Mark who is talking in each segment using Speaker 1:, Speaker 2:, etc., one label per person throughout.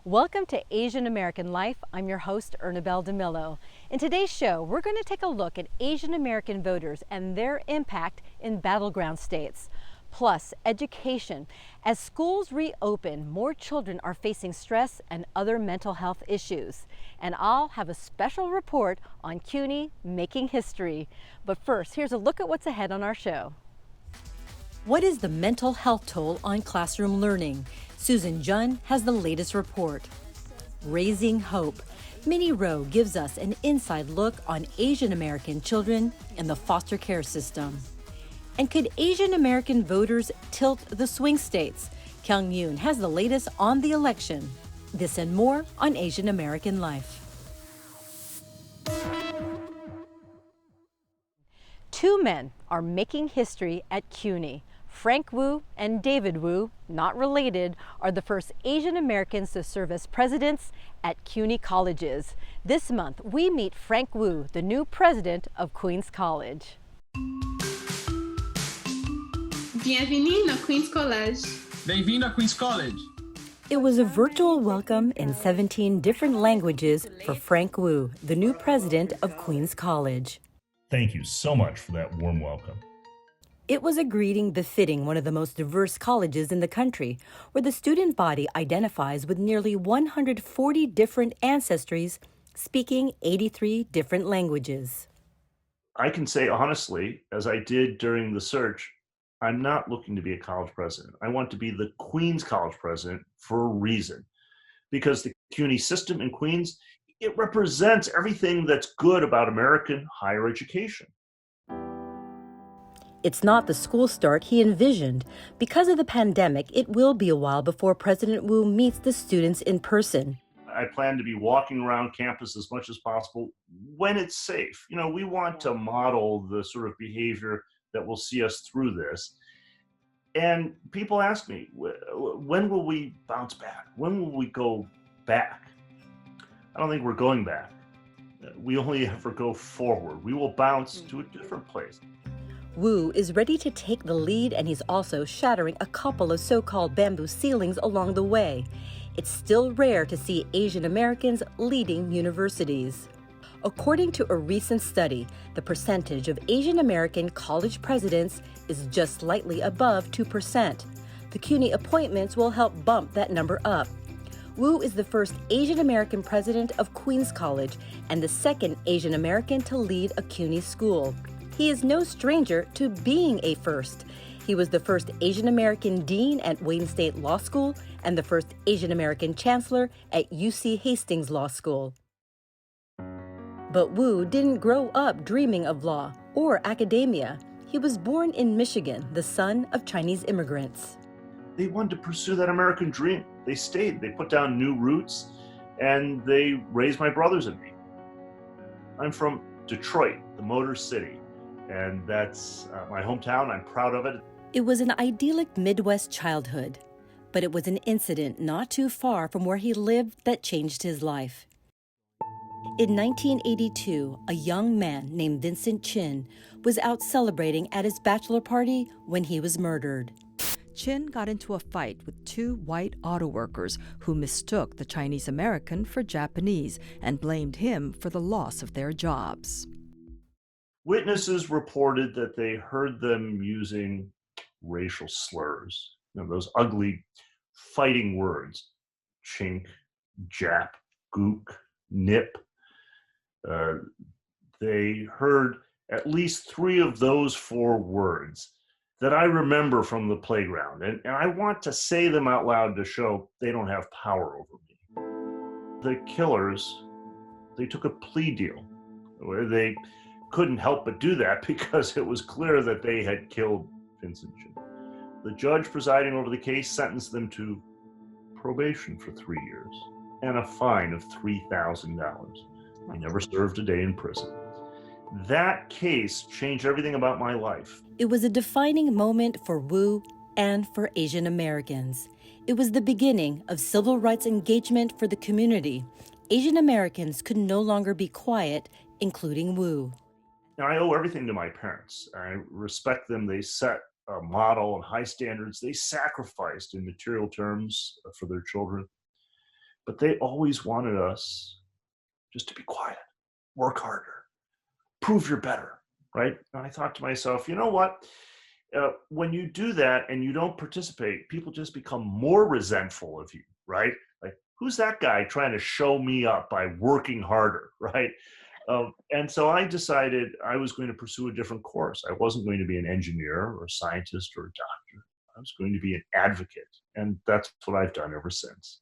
Speaker 1: Welcome to Asian American Life. I'm your host, Ernabel Demillo. In today's show, we're going to take a look at Asian American voters and their impact in battleground states. Plus, education. As schools reopen, more children are facing stress and other mental health issues. And I'll have a special report on CUNY making history. But first, here's a look at what's ahead on our show. What is the mental health toll on classroom learning? Susan Jhun has the latest report. Raising Hope. Minnie Roh gives us an inside look on Asian American children in the foster care system. And could Asian American voters tilt the swing states? Kyung Yoon has the latest on the election. This and more on Asian American Life. Two men are making history at CUNY. Frank Wu and David Wu, not related, are the first Asian Americans to serve as presidents at CUNY colleges. This month, we meet Frank Wu, the new president of Queens College.
Speaker 2: Bienvenue no Queens College.
Speaker 3: Bem-vindo a Queens College.
Speaker 1: It was a virtual welcome in 17 different languages for Frank Wu, the new president of Queens College.
Speaker 4: Thank you so much for that warm welcome.
Speaker 1: It was a greeting befitting one of the most diverse colleges in the country, where the student body identifies with nearly 140 different ancestries, speaking 83 different languages.
Speaker 4: I can say honestly, as I did during the search, I'm not looking to be a college president. I want to be the Queens College president for a reason. Because the CUNY system in Queens, it represents everything that's good about American higher education.
Speaker 1: It's not the school start he envisioned. Because of the pandemic, it will be a while before President Wu meets the students in person.
Speaker 4: I plan to be walking around campus as much as possible when it's safe. You know, we want to model the sort of behavior that will see us through this. And people ask me, when will we bounce back? When will we go back? I don't think we're going back. We only ever go forward. We will bounce to a different place.
Speaker 1: Wu is ready to take the lead, and he's also shattering a couple of so-called bamboo ceilings along the way. It's still rare to see Asian Americans leading universities. According to a recent study, the percentage of Asian American college presidents is just slightly above 2%. The CUNY appointments will help bump that number up. Wu is the first Asian American president of Queens College and the second Asian American to lead a CUNY school. He is no stranger to being a first. He was the first Asian American dean at Wayne State Law School and the first Asian American chancellor at UC Hastings Law School. But Wu didn't grow up dreaming of law or academia. He was born in Michigan, the son of Chinese immigrants.
Speaker 4: They wanted to pursue that American dream. They stayed, they put down new roots, and they raised my brothers and me. I'm from Detroit, the Motor City, and that's my hometown. I'm proud of it.
Speaker 1: It was an idyllic Midwest childhood, but it was an incident not too far from where he lived that changed his life. In 1982, a young man named Vincent Chin was out celebrating at his bachelor party when he was murdered. Chin got into a fight with two white auto workers who mistook the Chinese American for Japanese and blamed him for the loss of their jobs.
Speaker 4: Witnesses reported that they heard them using racial slurs, those ugly fighting words, chink, jap, gook, nip. They heard at least 3 of those 4 words that I remember from the playground. And I want to say them out loud to show they don't have power over me. The killers, they took a plea deal where they couldn't help but do that because it was clear that they had killed Vincent Chin. The judge presiding over the case sentenced them to probation for 3 years and a fine of $3,000. They never served a day in prison. That case changed everything about my life.
Speaker 1: It was a defining moment for Wu and for Asian Americans. It was the beginning of civil rights engagement for the community. Asian Americans could no longer be quiet, including Wu.
Speaker 4: Now, I owe everything to my parents. I respect them. They set a model and high standards. They sacrificed in material terms for their children. but they always wanted us just to be quiet, work harder, prove you're better, right? And I thought to myself, you know what? When you do that and you don't participate, people just become more resentful of you, right? Like, who's that guy trying to show me up by working harder, right? And so I decided I was going to pursue a different course. I wasn't going to be an engineer or a scientist or a doctor. I was going to be an advocate. And that's what I've done ever since.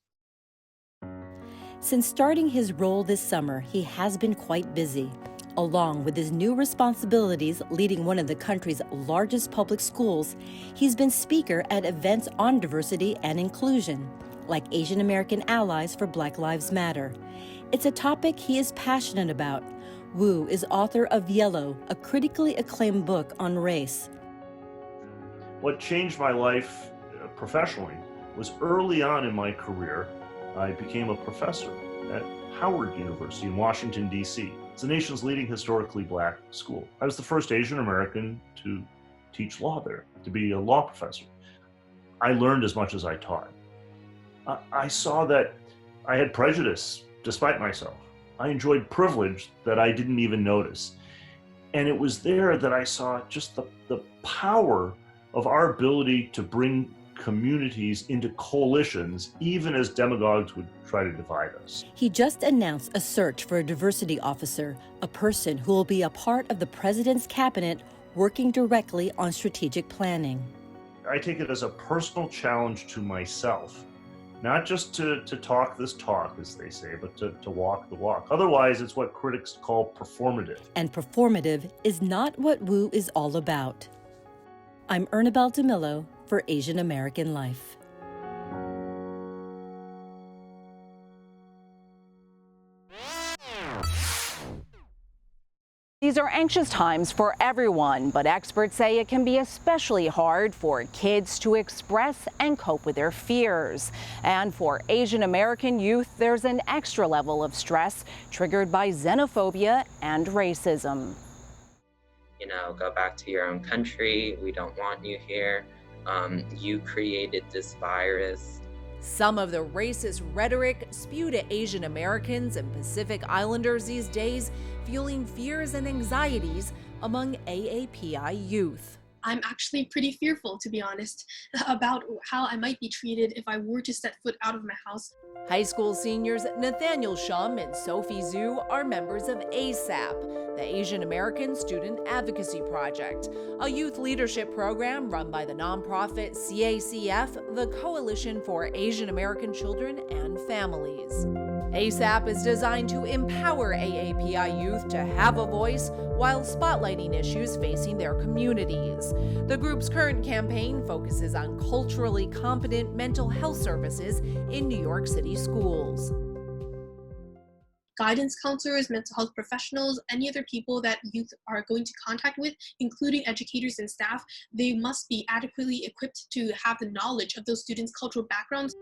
Speaker 1: Since starting his role this summer, he has been quite busy. Along with his new responsibilities leading one of the country's largest public schools, he's been speaker at events on diversity and inclusion, like Asian American Allies for Black Lives Matter. It's a topic he is passionate about. Wu is author of Yellow, a critically acclaimed book on race.
Speaker 4: What changed my life professionally was early on in my career, I became a professor at Howard University in Washington, D.C. It's the nation's leading historically Black school. I was the first Asian American to teach law there, to be a law professor. I learned as much as I taught. I saw that I had prejudice despite myself. I enjoyed privilege that I didn't even notice. And it was there that I saw just the power of our ability to bring communities into coalitions, even as demagogues would try to divide us.
Speaker 1: He just announced a search for a diversity officer, a person who will be a part of the president's cabinet working directly on strategic planning.
Speaker 4: I take it as a personal challenge to myself, not just to talk this talk, as they say, but to walk the walk. Otherwise, it's what critics call performative.
Speaker 1: And performative is not what Wu is all about. I'm Ernabel Demillo for Asian American Life.
Speaker 5: These are anxious times for everyone, but experts say it can be especially hard for kids to express and cope with their fears. And for Asian American youth, there's an extra level of stress triggered by xenophobia and racism.
Speaker 6: You know, go back to your own country. We don't want you here. You created this virus.
Speaker 7: Some of the racist rhetoric spewed at Asian Americans and Pacific Islanders these days, fueling fears and anxieties among AAPI youth.
Speaker 2: I'm actually pretty fearful, to be honest, about how I might be treated if I were to step foot out of my house.
Speaker 7: High school seniors Nathaniel Shum and Sophie Zhu are members of ASAP, the Asian American Student Advocacy Project, a youth leadership program run by the nonprofit CACF, the Coalition for Asian American Children and Families. ASAP is designed to empower AAPI youth to have a voice while spotlighting issues facing their communities. The group's current campaign focuses on culturally competent mental health services in New York City schools.
Speaker 2: Guidance counselors, mental health professionals, any other people that youth are going to contact with, including educators and staff, they must be adequately equipped to have the knowledge of those students' cultural backgrounds.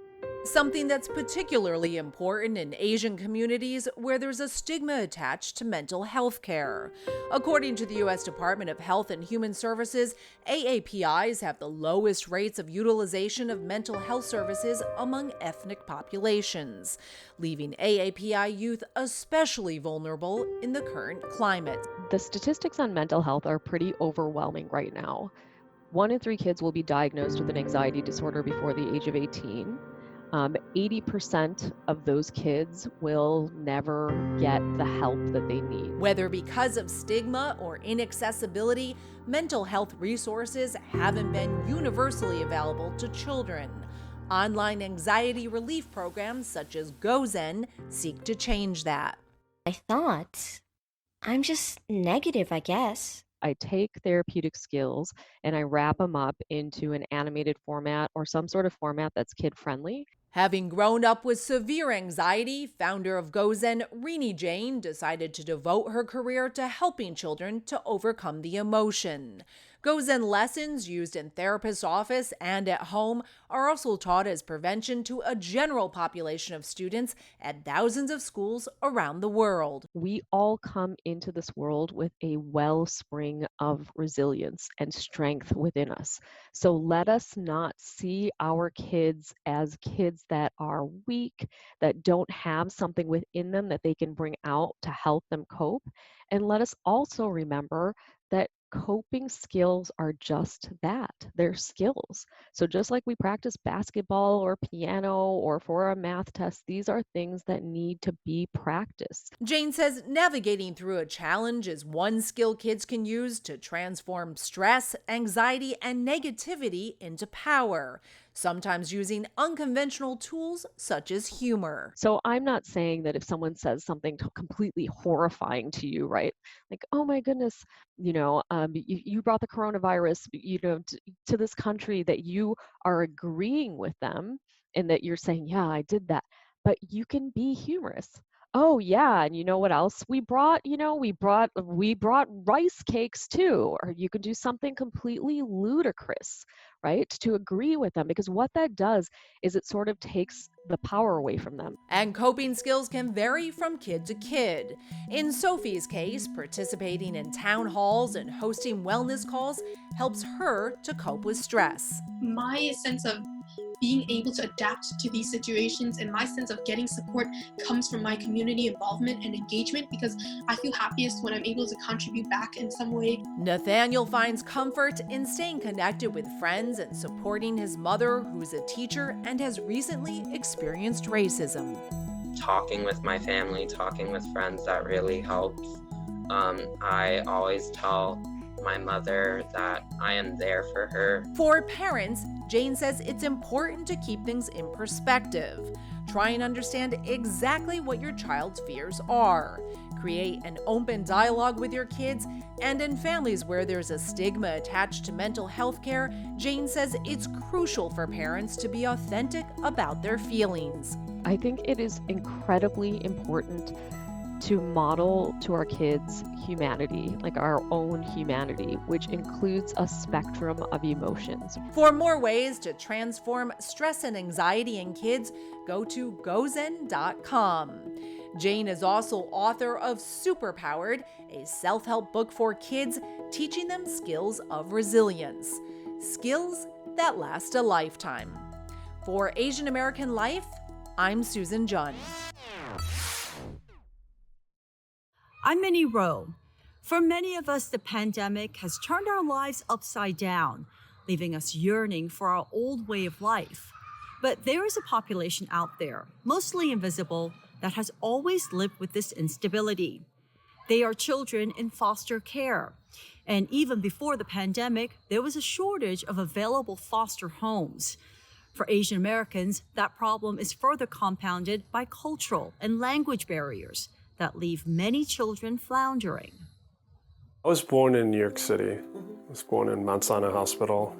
Speaker 7: Something that's particularly important in Asian communities where there's a stigma attached to mental health care. According to the U.S. Department of Health and Human Services, AAPIs have the lowest rates of utilization of mental health services among ethnic populations, leaving AAPI youth especially vulnerable in the current climate.
Speaker 8: The statistics on mental health are pretty overwhelming right now. 1 in 3 kids will be diagnosed with an anxiety disorder before the age of 18. 80% of those kids will never get the help that they need.
Speaker 7: Whether because of stigma or inaccessibility, mental health resources haven't been universally available to children. Online anxiety relief programs such as GoZen seek to change that.
Speaker 9: I thought, I'm just negative, I guess.
Speaker 8: I take therapeutic skills and I wrap them up into an animated format or some sort of format that's kid-friendly.
Speaker 7: Having grown up with severe anxiety, founder of GoZen, Rini Jane, decided to devote her career to helping children to overcome the emotion. Gozen lessons used in therapist's office and at home are also taught as prevention to a general population of students at thousands of schools around the world.
Speaker 8: We all come into this world with a wellspring of resilience and strength within us. So let us not see our kids as kids that are weak, that don't have something within them that they can bring out to help them cope. And let us also remember that coping skills are just that. They're skills. So just like we practice basketball or piano or for a math test, these are things that need to be practiced.
Speaker 7: Jane says navigating through a challenge is one skill kids can use to transform stress, anxiety, and negativity into power, sometimes using unconventional tools such as humor.
Speaker 8: So I'm not saying that if someone says something completely horrifying to you, right? Like, oh my goodness, you brought the coronavirus, to this country, that you are agreeing with them and that you're saying, yeah, I did that. But you can be humorous. Oh yeah, and you know what else we brought? We brought rice cakes too. Or you could do something completely ludicrous, right? To agree with them, because what that does is it sort of takes the power away from them.
Speaker 7: And coping skills can vary from kid to kid. In Sophie's case, participating in town halls and hosting wellness calls helps her to cope with stress.
Speaker 2: My sense of being able to adapt to these situations and my sense of getting support comes from my community involvement and engagement, because I feel happiest when I'm able to contribute back in some way.
Speaker 7: Nathaniel finds comfort in staying connected with friends and supporting his mother, who's a teacher and has recently experienced racism.
Speaker 6: Talking with my family, talking with friends, that really helps. I always tell my mother that I am there for her.
Speaker 7: For parents, Jane says it's important to keep things in perspective. Try and understand exactly what your child's fears are. Create an open dialogue with your kids, and in families where there's a stigma attached to mental health care, Jane says it's crucial for parents to be authentic about their feelings.
Speaker 8: I think it is incredibly important to model to our kids humanity, like our own humanity, which includes a spectrum of emotions.
Speaker 7: For more ways to transform stress and anxiety in kids, go to gozen.com. Jane is also author of Superpowered, a self-help book for kids teaching them skills of resilience, skills that last a lifetime. For Asian American Life, I'm Susan Jhun.
Speaker 10: I'm Minnie Roh. For many of us, the pandemic has turned our lives upside down, leaving us yearning for our old way of life. But there is a population out there, mostly invisible, that has always lived with this instability. They are children in foster care. And even before the pandemic, there was a shortage of available foster homes. For Asian Americans, that problem is further compounded by cultural and language barriers that leave many children floundering.
Speaker 11: I was born in New York City. I was born in Mount Sinai Hospital.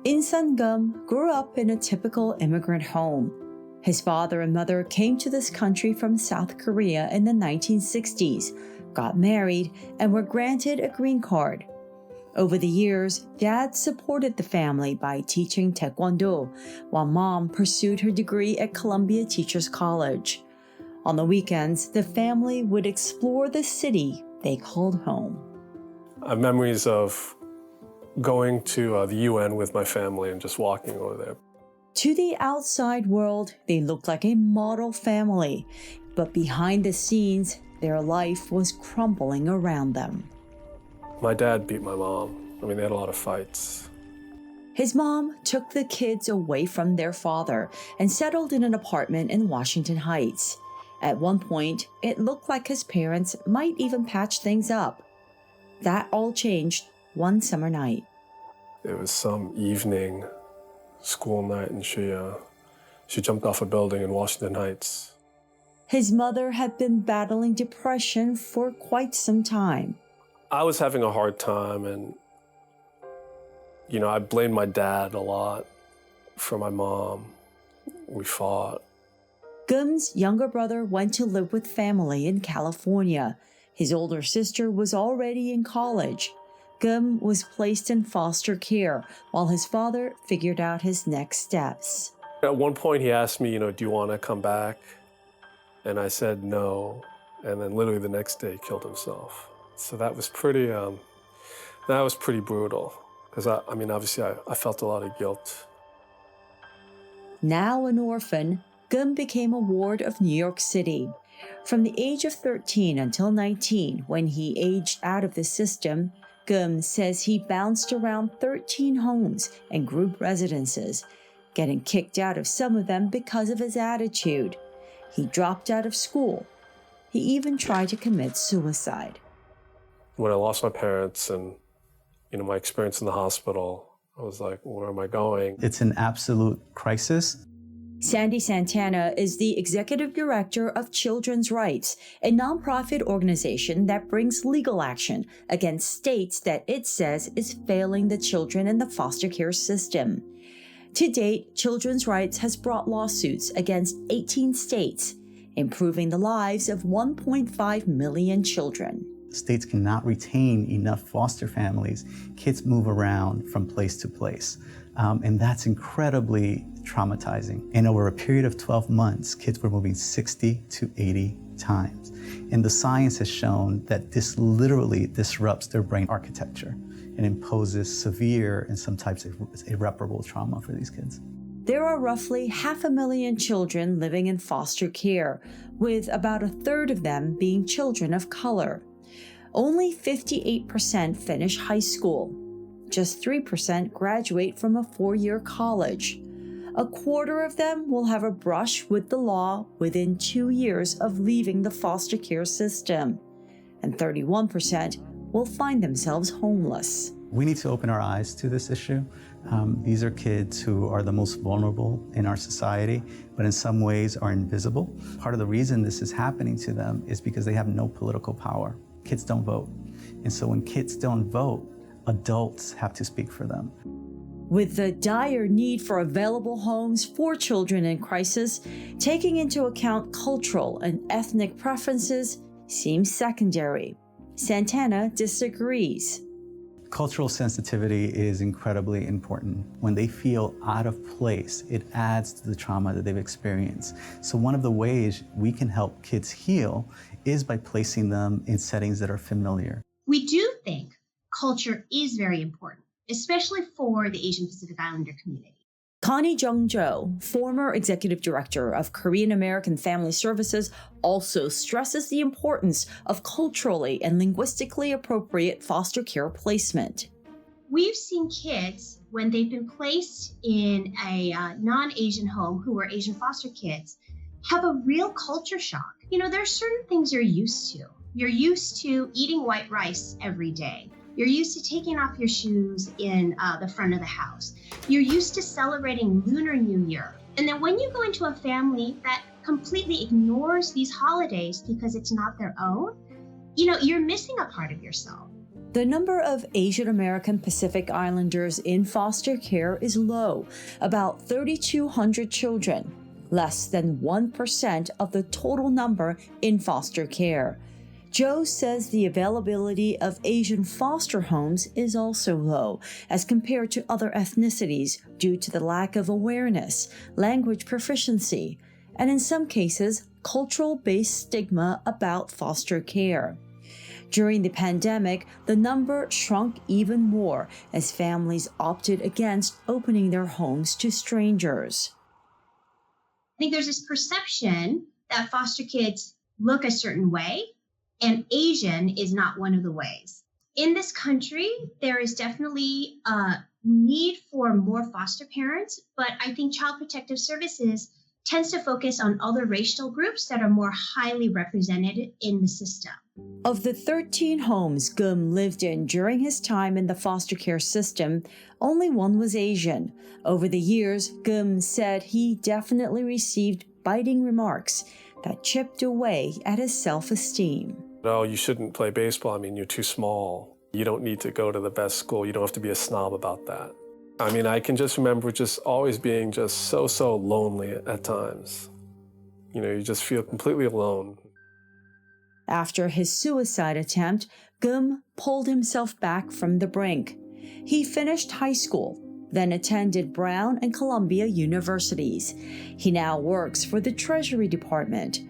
Speaker 10: In Sun-gum grew up in a typical immigrant home. His father and mother came to this country from South Korea in the 1960s, got married, and were granted a green card. Over the years, Dad supported the family by teaching Taekwondo, while Mom pursued her degree at Columbia Teachers College. On the weekends, the family would explore the city they called home.
Speaker 11: I have memories of going to the UN with my family and just walking over there.
Speaker 10: To the outside world, they looked like a model family, but behind the scenes, their life was crumbling around them.
Speaker 11: My dad beat my mom. They had a lot of fights.
Speaker 10: His mom took the kids away from their father and settled in an apartment in Washington Heights. At one point, it looked like his parents might even patch things up. That all changed one summer night.
Speaker 11: It was some evening, school night, and she jumped off a building in Washington Heights.
Speaker 10: His mother had been battling depression for quite some time.
Speaker 11: I was having a hard time, and I blamed my dad a lot for my mom. We fought.
Speaker 10: Gum's younger brother went to live with family in California. His older sister was already in college. Gum was placed in foster care while his father figured out his next steps.
Speaker 11: At one point he asked me, do you want to come back? And I said no. And then literally the next day he killed himself. So that was pretty brutal. Because obviously I felt a lot of guilt.
Speaker 10: Now an orphan, Gum became a ward of New York City. From the age of 13 until 19, when he aged out of the system, Gum says he bounced around 13 homes and group residences, getting kicked out of some of them because of his attitude. He dropped out of school. He even tried to commit suicide.
Speaker 11: When I lost my parents and, my experience in the hospital, I was like, where am I going?
Speaker 12: It's an absolute crisis.
Speaker 10: Sandy Santana is the executive director of Children's Rights, a nonprofit organization that brings legal action against states that it says is failing the children in the foster care system. To date, Children's Rights has brought lawsuits against 18 states, improving the lives of 1.5 million children.
Speaker 12: States cannot retain enough foster families. Kids move around from place to place, and that's incredibly traumatizing. And over a period of 12 months, kids were moving 60 to 80 times. And the science has shown that this literally disrupts their brain architecture and imposes severe and some types of irreparable trauma for these kids.
Speaker 10: There are roughly 500,000 children living in foster care, with about a third of them being children of color. Only 58% finish high school. Just 3% graduate from a 4-year college. A quarter of them will have a brush with the law within 2 years of leaving the foster care system. And 31% will find themselves homeless.
Speaker 12: We need to open our eyes to this issue. These are kids who are the most vulnerable in our society, but in some ways are invisible. Part of the reason this is happening to them is because they have no political power. Kids don't vote. And so when kids don't vote, adults have to speak for them.
Speaker 10: With the dire need for available homes for children in crisis, taking into account cultural and ethnic preferences seems secondary. Santana disagrees.
Speaker 12: Cultural sensitivity is incredibly important. When they feel out of place, it adds to the trauma that they've experienced. So one of the ways we can help kids heal is by placing them in settings that are familiar.
Speaker 13: We do think culture is very important, especially for the Asian Pacific Islander community.
Speaker 10: Connie Jung-jo, former executive director of Korean American Family Services, also stresses the importance of culturally and linguistically appropriate foster care placement.
Speaker 13: We've seen kids, when they've been placed in a non-Asian home who are Asian foster kids, have a real culture shock. There are certain things you're used to. You're used to eating white rice every day. You're used to taking off your shoes in the front of the house. You're used to celebrating Lunar New Year. And then when you go into a family that completely ignores these holidays because it's not their own, you're missing a part of yourself.
Speaker 10: The number of Asian American Pacific Islanders in foster care is low, about 3,200 children, less than 1% of the total number in foster care. Joe says the availability of Asian foster homes is also low as compared to other ethnicities due to the lack of awareness, language proficiency, and in some cases, cultural-based stigma about foster care. During the pandemic, the number shrunk even more as families opted against opening their homes to strangers.
Speaker 13: I think there's this perception that foster kids look a certain way, and Asian is not one of the ways. In this country, there is definitely a need for more foster parents, but I think Child Protective Services tends to focus on other racial groups that are more highly represented in the system.
Speaker 10: Of the 13 homes Gum lived in during his time in the foster care system, only one was Asian. Over the years, Gum said he definitely received biting remarks that chipped away at his self-esteem.
Speaker 11: No, you shouldn't play baseball. You're too small. You don't need to go to the best school. You don't have to be a snob about that. I can just remember just always being just so lonely at times. You just feel completely alone.
Speaker 10: After his suicide attempt, Gum pulled himself back from the brink. He finished high school, then attended Brown and Columbia universities. He now works for the Treasury Department.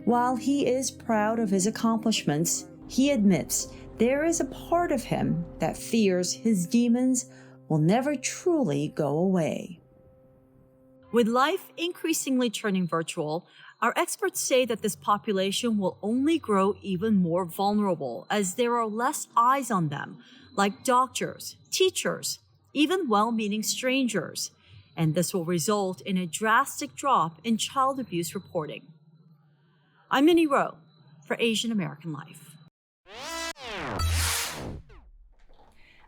Speaker 10: While he is proud of his accomplishments, he admits there is a part of him that fears his demons will never truly go away. With life increasingly turning virtual, our experts say that this population will only grow even more vulnerable as there are less eyes on them, like doctors, teachers, even well-meaning strangers. And this will result in a drastic drop in child abuse reporting. I'm Minnie Roh for Asian American Life.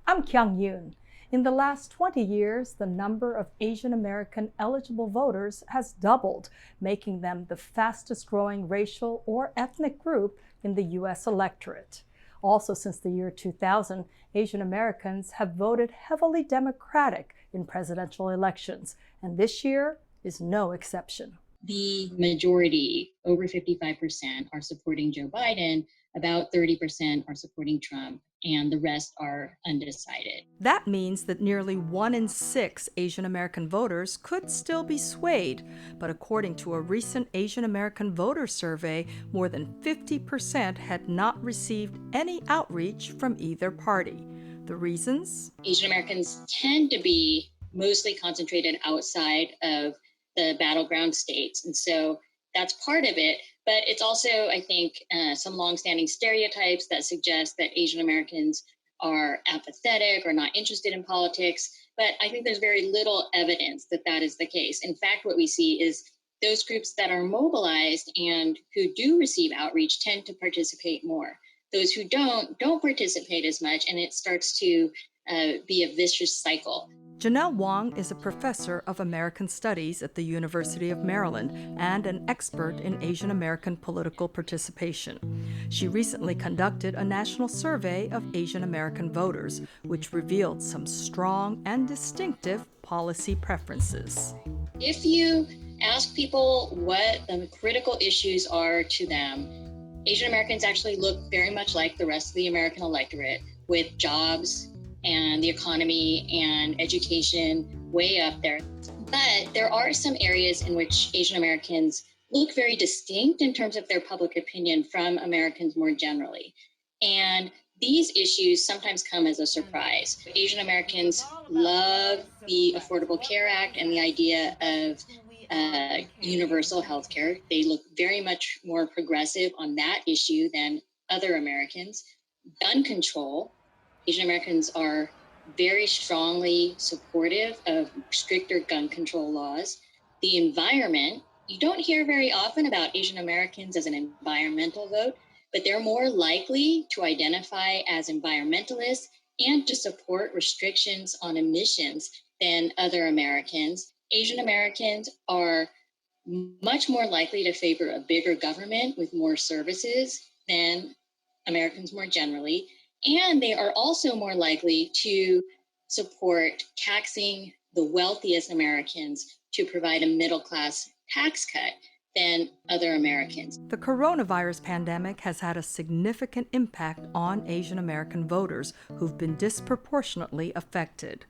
Speaker 14: I'm Kyung Yoon. In the last 20 years, the number of Asian American eligible voters has doubled, making them the fastest growing racial or ethnic group in the U.S. electorate. Also, since the year 2000, Asian Americans have voted heavily Democratic in presidential elections, and this year is no exception.
Speaker 15: The majority, over 55%, are supporting Joe Biden, about 30% are supporting Trump, and the rest are undecided.
Speaker 14: That means that nearly 1 in 6 Asian American voters could still be swayed, but according to a recent Asian American voter survey, more than 50% had not received any outreach from either party. The reasons?
Speaker 15: Asian Americans tend to be mostly concentrated outside of the battleground states, and so that's part of it. But it's also, I think, some longstanding stereotypes that suggest that Asian Americans are apathetic or not interested in politics. But I think there's very little evidence that that is the case. In fact, what we see is those groups that are mobilized and who do receive outreach tend to participate more. Those who don't participate as much, and it starts to be a vicious cycle.
Speaker 14: Janelle Wong is a professor of American Studies at the University of Maryland and an expert in Asian American political participation. She recently conducted a national survey of Asian American voters, which revealed some strong and distinctive policy preferences.
Speaker 15: If you ask people what the critical issues are to them, Asian Americans actually look very much like the rest of the American electorate, with jobs and the economy and education way up there. But there are some areas in which Asian Americans look very distinct in terms of their public opinion from Americans more generally. And these issues sometimes come as a surprise. Asian Americans love the Affordable Care Act and the idea of universal health care. They look very much more progressive on that issue than other Americans. Gun control, Asian Americans are very strongly supportive of stricter gun control laws. The environment, you don't hear very often about Asian Americans as an environmental vote, but they're more likely to identify as environmentalists and to support restrictions on emissions than other Americans. Asian Americans are much more likely to favor a bigger government with more services than Americans more generally. And they are also more likely to support taxing the wealthiest Americans to provide a middle-class tax cut than other Americans.
Speaker 14: The coronavirus pandemic has had a significant impact on Asian American voters who've been disproportionately affected.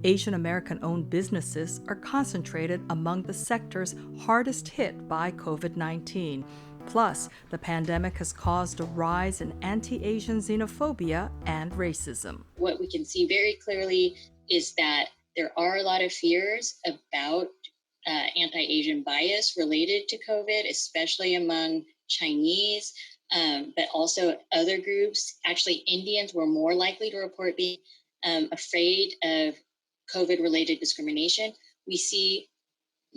Speaker 14: Asian American-owned businesses are concentrated among the sectors hardest hit by COVID-19. Plus, the pandemic has caused a rise in anti-Asian xenophobia and racism.
Speaker 15: What we can see very clearly is that there are a lot of fears about anti-Asian bias related to COVID, especially among Chinese, but also other groups. Actually, Indians were more likely to report being afraid of COVID-related discrimination. We see,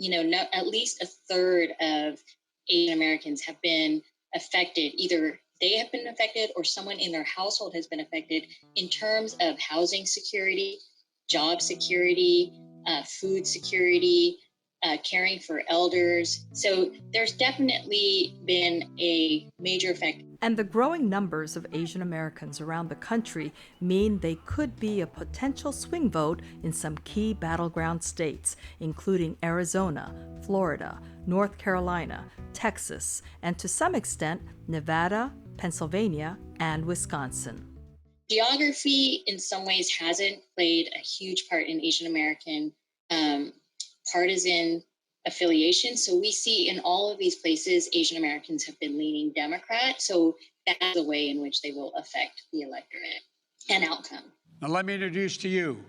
Speaker 15: at least a third of Asian Americans have been affected. Either they have been affected or someone in their household has been affected in terms of housing security, job security, food security, caring for elders. So there's definitely been a major effect.
Speaker 14: And the growing numbers of Asian Americans around the country mean they could be a potential swing vote in some key battleground states, including Arizona, Florida, North Carolina, Texas, and to some extent, Nevada Pennsylvania, and Wisconsin.
Speaker 15: Geography in some ways hasn't played a huge part in Asian American partisan affiliation. So we see in all of these places, Asian Americans have been leaning Democrat. So that's the way in which they will affect the electorate and outcome.
Speaker 16: Now let me introduce to you,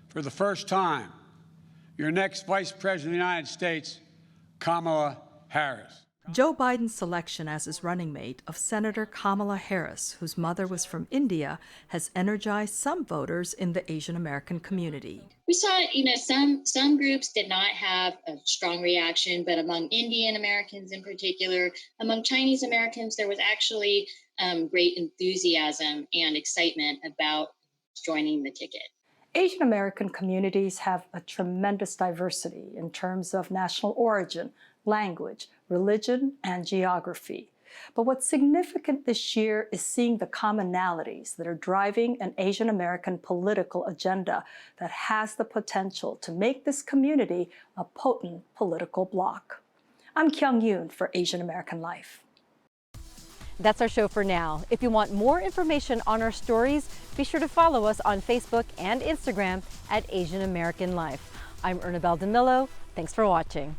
Speaker 16: for the first time, your next Vice President of the United States, Kamala Harris.
Speaker 14: Joe Biden's selection as his running mate of Senator Kamala Harris, whose mother was from India, has energized some voters in the Asian American community.
Speaker 15: We saw, some groups did not have a strong reaction, but among Indian Americans in particular, among Chinese Americans, there was actually great enthusiasm and excitement about joining the ticket.
Speaker 14: Asian American communities have a tremendous diversity in terms of national origin, language, religion, and geography. But what's significant this year is seeing the commonalities that are driving an Asian American political agenda that has the potential to make this community a potent political bloc. I'm Kyung Yoon for Asian American Life.
Speaker 1: That's our show for now. If you want more information on our stories, be sure to follow us on Facebook and Instagram at Asian American Life. I'm Ernabel Demillo. Thanks for watching.